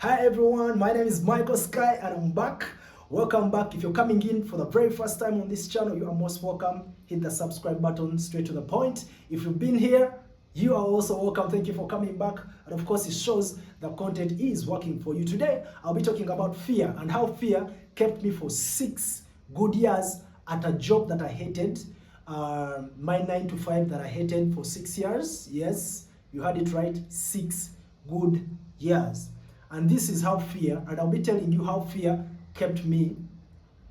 Hi everyone, my name is Michael Sky and I'm back. Welcome back. If you're coming in for the very first time on this channel, you are most welcome. Hit the subscribe button, straight to the point. If you've been here, you are also welcome. Thank you for coming back. And of course, it shows the content is working for you. Today, I'll be talking about fear and how fear kept me for 6 good years at a job that I hated. My 9 to 5 that I hated for 6 years. Yes, you heard it right, 6 good years. And this is how fear, and I'll be telling you how fear kept me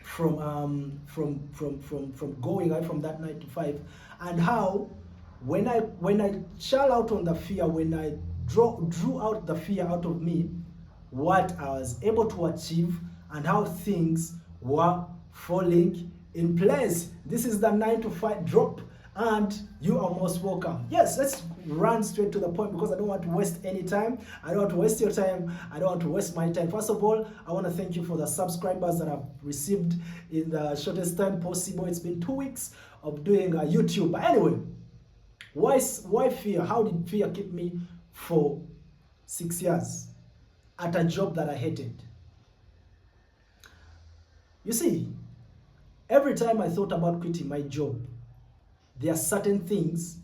from going out from that 9 to 5, and how when I shall out on the fear, when I drew out the fear out of me, what I was able to achieve and how things were falling in place. This is the 9 to 5 drop, and you are most welcome. Yes, let's run straight to the point because I don't want to waste any time. I don't want to waste your time. I don't want to waste my time. First of all, I want to thank you for the subscribers that I've received in the shortest time possible. It's been 2 weeks of doing YouTube. But anyway, why fear? How did fear keep me for 6 years at a job that I hated? You see, every time I thought about quitting my job, there are certain things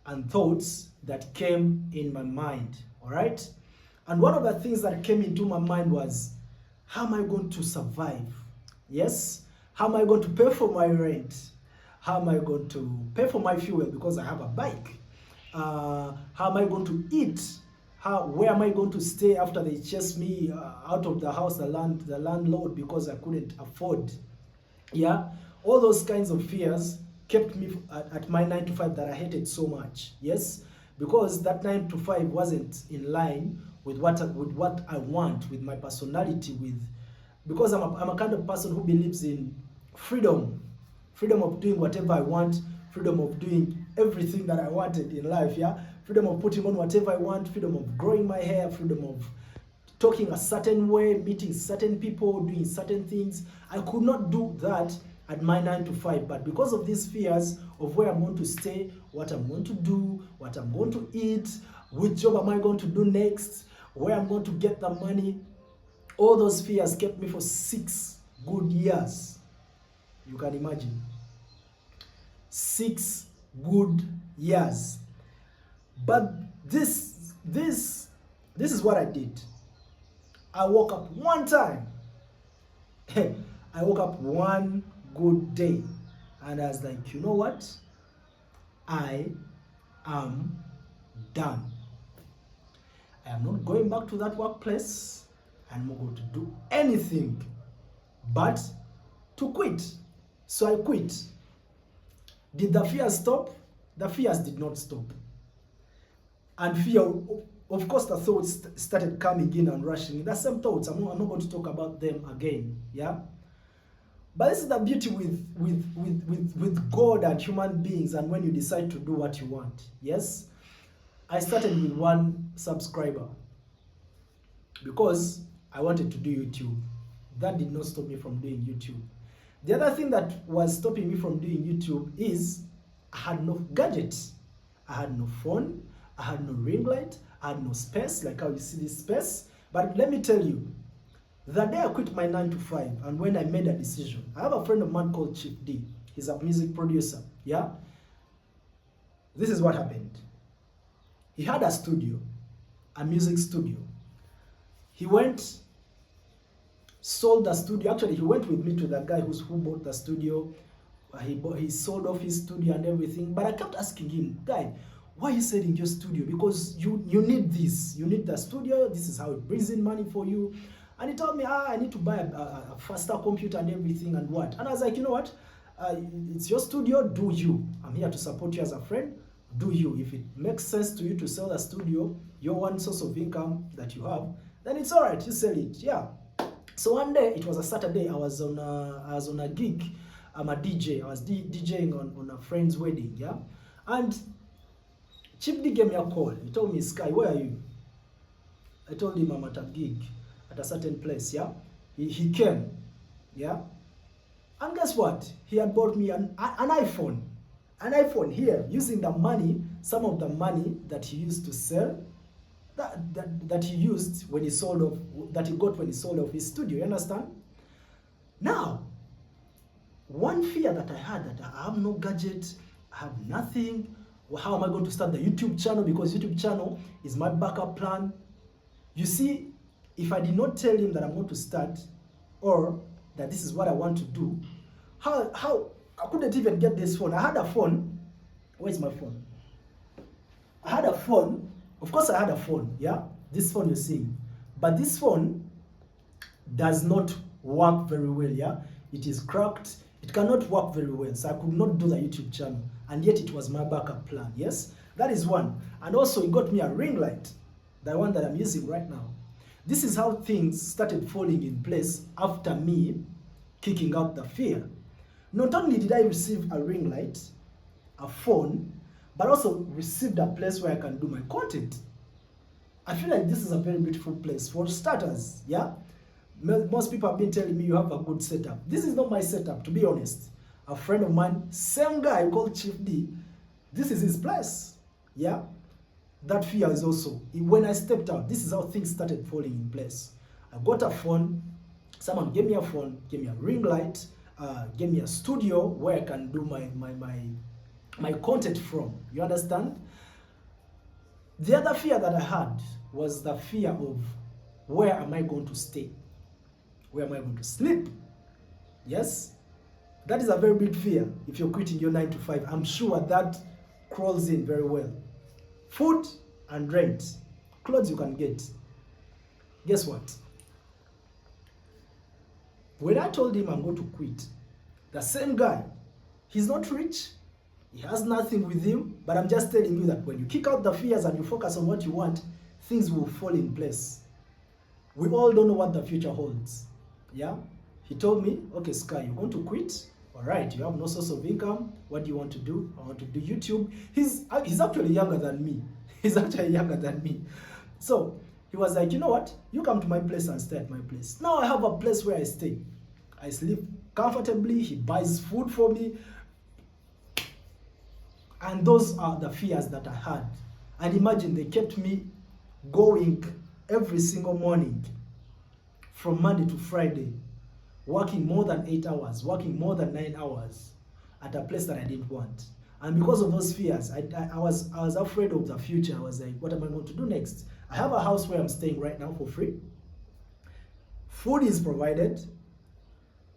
and thoughts that came in my mind, all right? And one of the things that came into my mind was, how am I going to survive? Yes? How am I going to pay for my rent? How am I going to pay for my fuel because I have a bike? How am I going to eat? Where am I going to stay after they chase me out of the house, the landlord, because I couldn't afford? Yeah? All those kinds of fears kept me at my 9 to 5 that I hated so much. Yes, because that 9 to 5 wasn't in line with what I want, with my personality, because I'm a kind of person who believes in freedom of doing whatever I want, freedom of doing everything that I wanted in life. Yeah, freedom of putting on whatever I want, freedom of growing my hair, freedom of talking a certain way, meeting certain people, doing certain things. I could not do that at my 9 to 5, but because of these fears of where I'm going to stay, what I'm going to do, what I'm going to eat, which job am I going to do next, where I'm going to get the money, all those fears kept me for 6 good years. You can imagine. 6 good years. But this is what I did. I woke up one time. I woke up one good day and I was like, you know what? I am done. I am not going back to that workplace. I'm not going to do anything but to quit. So I quit. Did the fears stop? The fears did not stop. And fear, of course, the thoughts started coming in and rushing. The same thoughts. I'm not going to talk about them again. Yeah. But this is the beauty with God and human beings, and when you decide to do what you want. Yes, I started with 1 subscriber because I wanted to do YouTube. That did not stop me from doing YouTube. The other thing that was stopping me from doing YouTube is I had no gadgets. I had no phone. I had no ring light. I had no space, like how you see this space. But let me tell you, the day I quit my 9 to 5 and when I made a decision, I have a friend of mine called Chief D. He's a music producer. Yeah? This is what happened. He had a studio, a music studio. He went, sold the studio. Actually, he went with me to the guy who bought the studio. He sold off his studio and everything. But I kept asking him, guy, why are you selling your studio? Because you need this. You need the studio. This is how it brings in money for you. And he told me, I need to buy a faster computer and everything and what. And I was like, you know what? It's your studio, do you. I'm here to support you as a friend. Do you. If it makes sense to you to sell the studio, your one source of income that you have, then it's all right, you sell it. Yeah. So one day, it was a Saturday, I was on a gig. I'm a DJ. I was DJing on a friend's wedding. Yeah. And Chief D gave me a call. He told me, Sky, where are you? I told him I'm at a gig at a certain place. Yeah, he came. Yeah, and guess what? He had bought me an iPhone here, using the money, some of the money that he used to sell that he used when he sold off, that he got when he sold off his studio. You understand? Now, one fear that I had, that I have no gadget, I have nothing. Well, how am I going to start the YouTube channel? Because YouTube channel is my backup plan. You see, if I did not tell him that I'm going to start, or that this is what I want to do, how I couldn't even get this phone. I had a phone. Where's my phone? I had a phone. Of course, I had a phone. Yeah, this phone you're seeing, but this phone does not work very well. Yeah, it is cracked. It cannot work very well, so I could not do the YouTube channel, and yet it was my backup plan. Yes, that is one. And also, it got me a ring light, the one that I'm using right now. This is how things started falling in place after me kicking out the fear. Not only did I receive a ring light, a phone, but also received a place where I can do my content. I feel like this is a very beautiful place for starters. Yeah, most people have been telling me you have a good setup. This is not my setup, to be honest. A friend of mine, same guy called Chief D, this is his place. Yeah, that fear is also, when I stepped out, this is how things started falling in place. I got a phone, someone gave me a phone, gave me a ring light, gave me a studio where I can do my content from. You understand? The other fear that I had was the fear of, where am I going to stay? Where am I going to sleep? Yes? That is a very big fear. If you're quitting your 9 to 5, I'm sure that crawls in very well. Food and rent. Clothes you can get. Guess what? When I told him I'm going to quit, the same guy, he's not rich, he has nothing with him, but I'm just telling you that when you kick out the fears and you focus on what you want, things will fall in place. We all don't know what the future holds. Yeah? He told me, okay, Sky, you're going to quit. All right, you have no source of income. What do you want to do? I want to do YouTube. He's actually younger than me. He's actually younger than me. So he was like, you know what? You come to my place and stay at my place. Now I have a place where I stay. I sleep comfortably. He buys food for me. And those are the fears that I had. And imagine, they kept me going every single morning from Monday to Friday, working more than 8 hours, working more than 9 hours at a place that I didn't want. And because of those fears, I was afraid of the future. I was like, what am I going to do next? I have a house where I'm staying right now for free. Food is provided.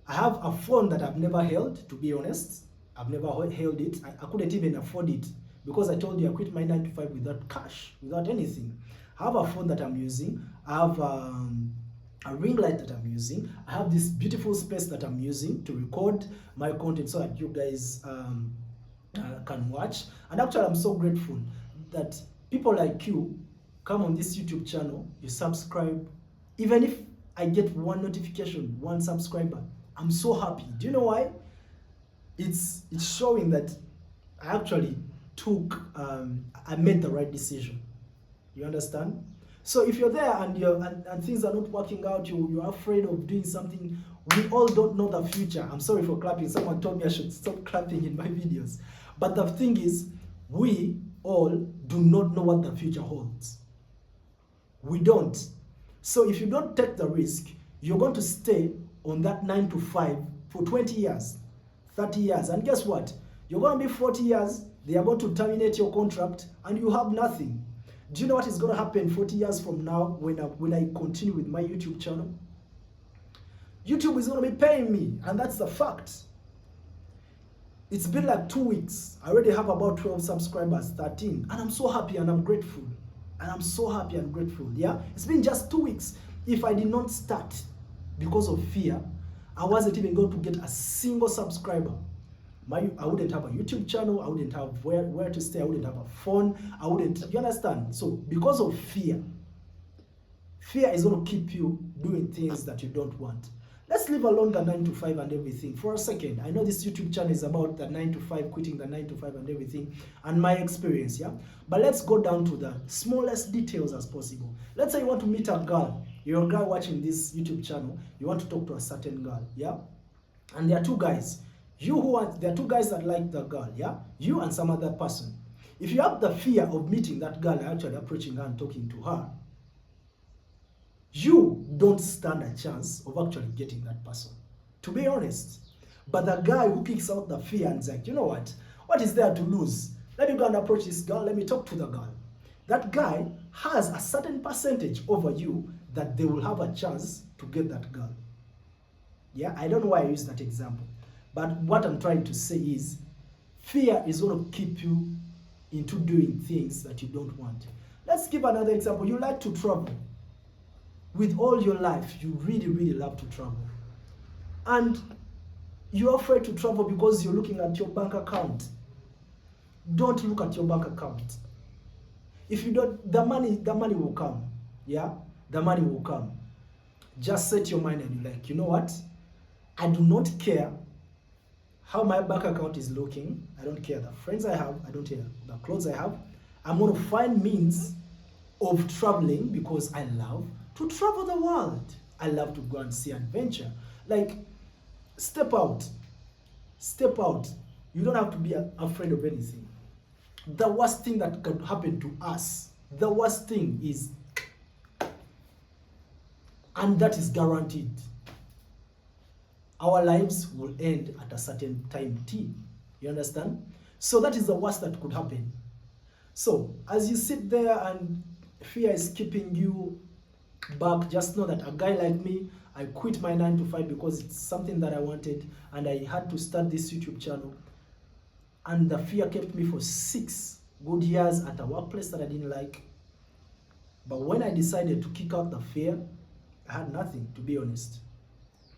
I have a phone that I've never held, to be honest. I've never held it. I couldn't even afford it because I told you I quit my 9 to 5 without cash, without anything. I have a phone that I'm using. I have a ring light that I'm using. I have this beautiful space that I'm using to record my content so that you guys can watch. And actually, I'm so grateful that people like you come on this YouTube channel, you subscribe. Even if I get one notification, one subscriber, I'm so happy. Do you know why? It's showing that I actually I made the right decision. You understand? So if you're there and things are not working out, you're afraid of doing something, we all don't know the future. I'm sorry for clapping. Someone told me I should stop clapping in my videos. But the thing is, we all do not know what the future holds. We don't. So if you don't take the risk, you're going to stay on that 9 to 5 for 20 years, 30 years. And guess what? You're going to be 40 years, they are going to terminate your contract, and you have nothing. Do you know what is going to happen 40 years from now when I continue with my YouTube channel? YouTube is going to be paying me, and that's the fact. It's been like 2 weeks. I already have about 12 subscribers, 13, and I'm so happy and I'm grateful. And I'm so happy and grateful, yeah? It's been just 2 weeks. If I did not start because of fear, I wasn't even going to get a single subscriber. I wouldn't have a YouTube channel, I wouldn't have where to stay, I wouldn't have a phone, I wouldn't, you understand? So because of fear is going to keep you doing things that you don't want. Let's leave alone the 9 to 5 and everything for a second. I know this YouTube channel is about the 9 to 5, quitting the 9 to 5 and everything, and my experience, yeah? But let's go down to the smallest details as possible. Let's say you want to meet a girl. You're a guy watching this YouTube channel. You want to talk to a certain girl, yeah? And there are two guys. There are two guys that like the girl, yeah? You and some other person. If you have the fear of meeting that girl, actually approaching her and talking to her, you don't stand a chance of actually getting that person, to be honest. But the guy who kicks out the fear and is like, you know what is there to lose? Let me go and approach this girl, let me talk to the girl. That guy has a certain percentage over you that they will have a chance to get that girl. Yeah, I don't know why I use that example. But what I'm trying to say is, fear is going to keep you into doing things that you don't want. Let's give another example. You like to travel. With all your life, you really, really love to travel. And you're afraid to travel because you're looking at your bank account. Don't look at your bank account. If you don't, the money will come. Yeah? The money will come. Just set your mind and you're like, you know what? I do not care how my bank account is looking. I don't care the friends I have. I don't care the clothes I have. I'm going to find means of traveling because I love to travel the world. I love to go and see adventure. Like, step out. Step out. You don't have to be afraid of anything. The worst thing that could happen to us, the worst thing is, and that is guaranteed, our lives will end at a certain time T. You understand? So that is the worst that could happen. So as you sit there and fear is keeping you back, just know that a guy like me, I quit my 9 to 5 because it's something that I wanted, and I had to start this YouTube channel. And the fear kept me for 6 good years at a workplace that I didn't like. But when I decided to kick out the fear, I had nothing, to be honest.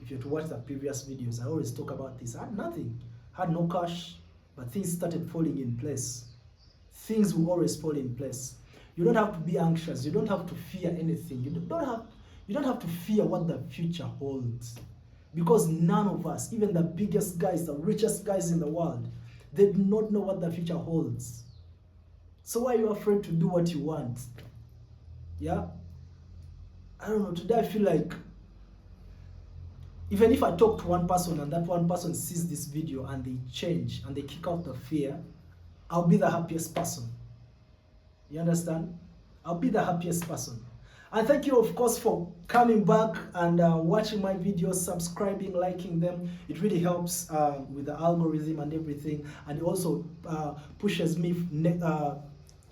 If you're to watch the previous videos, I always talk about this. I had nothing. I had no cash, but things started falling in place. Things will always fall in place. You don't have to be anxious. You don't have to fear anything. You don't have to fear what the future holds. Because none of us, even the biggest guys, the richest guys in the world, they do not know what the future holds. So why are you afraid to do what you want? Yeah? I don't know. Today I feel like even if I talk to one person and that one person sees this video and they change and they kick out the fear, I'll be the happiest person. You understand? I'll be the happiest person. And thank you, of course, for coming back and watching my videos, subscribing, liking them. It really helps with the algorithm and everything. And it also pushes me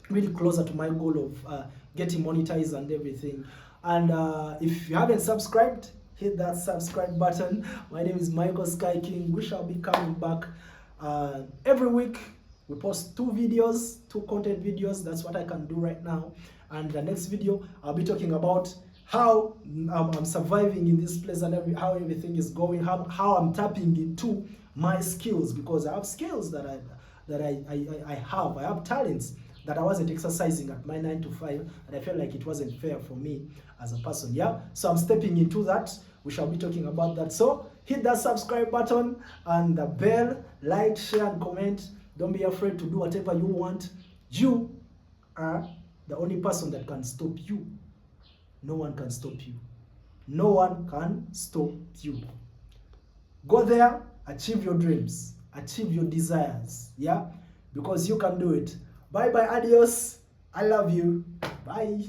really closer to my goal of getting monetized and everything. And if you haven't subscribed, hit that subscribe button. My name is Michael Sky King. We shall be coming back every week. We post 2 videos, 2 content videos. That's what I can do right now. And the next video, I'll be talking about how I'm surviving in this place and how everything is going, how I'm tapping into my skills, because I have skills that I have. I have talents that I wasn't exercising at my 9 to 5, and I felt like it wasn't fair for me as a person. Yeah, so I'm stepping into that. We shall be talking about that. So hit that subscribe button and the bell, like, share, and comment. Don't be afraid to do whatever you want. You are the only person that can stop you. No one can stop you. No one can stop you. Go there, achieve your dreams, achieve your desires. Yeah, because you can do it. Bye bye, adios. I love you. Bye.